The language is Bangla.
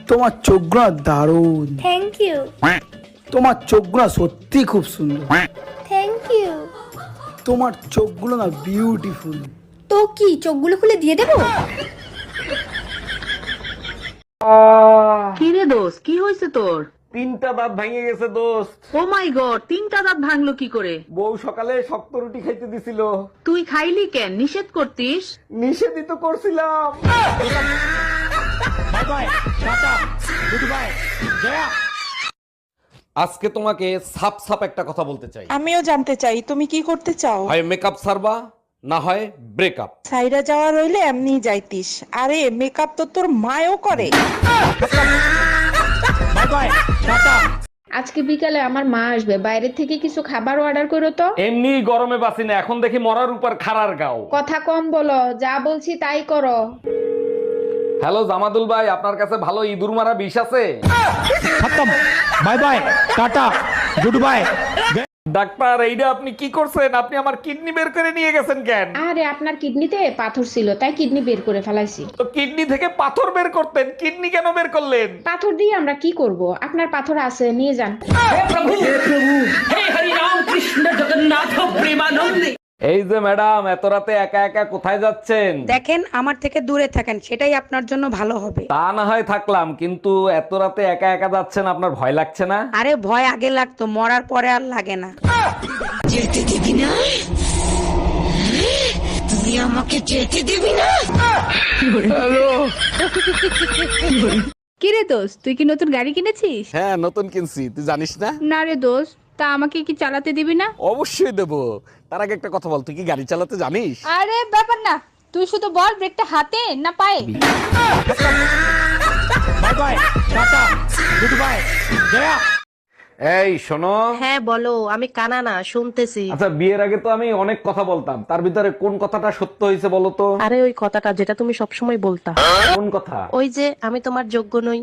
তোমার চোখগুলো দারুণ। Thank you. তোমার চোখগুলো সত্যি খুব সুন্দর। Thank you. তোমার চোখগুলো না বিউটিফুল। তো কি চোখগুলো খুলে দিয়ে দেবো? কি রে দোস্ত, কি হয়েছে তোর? তিনটা দাঁত ভেঙে গেছে দোস্ত। ও মাই গড, তিনটা দাঁত ভাঙলো কি করে? বউ সকালে শক্ত রুটি খাইতে দিছিল। তুই খাইলি কেন? নিষেধ করতিস। নিষেধই তো করছিলাম। আজকে তোমাকে সাপ সাপ একটা কথা বলতে চাই। আমিও জানতে চাই তুমি কি করতে চাও। হয় মেকআপ সারবা, না হয় ব্রেকআপ। সাইরা যাওয়া রইলে এমনি যাইতিস। আরে মেকআপ তো তোর মায়ও করে। আজকে বিকালে আমার মা আসবে, বাইরে থেকে কিছু খাবার অর্ডার করো তো। এমনি গরমে বাসি না, এখন দেখি মরার উপর খাড়ার গাও। কথা কম বলো, যা বলছি তাই করো। হ্যালো জামাদুল ভাই, আপনার কাছে ভালো ইঁদুর মারা বিষ আছে? Bye bye, tata, good bye. Doctor, এইটা আপনি কি করছেন? আপনি আমার কিডনি বের করে নিয়ে গেছেন কেন? আরে আপনার কিডনিতে পাথর ছিল, তাই কিডনি বের করে ফেলাইছি। তো কিডনি থেকে পাথর বের করতেন, কিডনি কেন বের করলেন? পাথর দিয়ে আমরা কি করব? আপনার পাথর আছে, নিয়ে যান। এই যে ম্যাডাম, এত রাতে একা একা কোথায় যাচ্ছেন? দেখেন আমার থেকে দূরে থাকেন, সেটাই আপনার জন্য ভালো হবে। তা না হয় থাকলাম, কিন্তু এত রাতে একা একা যাচ্ছেন, আপনার ভয় লাগছে না? আরে ভয় আগে লাগতো, মরার পরে আর লাগে না। যেতে দিবি না, তুই আমাকে যেতে দিবি না। কিরে দোস্ত, তুই কি নতুন গাড়ি কিনেছিস? হ্যাঁ, নতুন কিনছি, তুই জানিস না? না রে দোস্ত, তা আমাকে কি চালাতে দিবি না? অবশ্যই দেবো। তার আগে একটা কথা বল, তুই কি গাড়ি চালাতে জানিস? আরে ব্যাপার না, তুই শুধু বল ব্রেকটা হাতে না পায়ে। এই শোনো। হ্যাঁ বলো, আমি কানা না, শুনতেছি। আচ্ছা, বিয়ের আগে তো আমি অনেক কথা বলতাম, তার ভিতরে কোন কথাটা সত্য হয়েছে বলো তো? আরে ওই কথাটা যেটা তুমি সবসময় বলতা। কোন কথা? ওই যে আমি তোমার যোগ্য নই।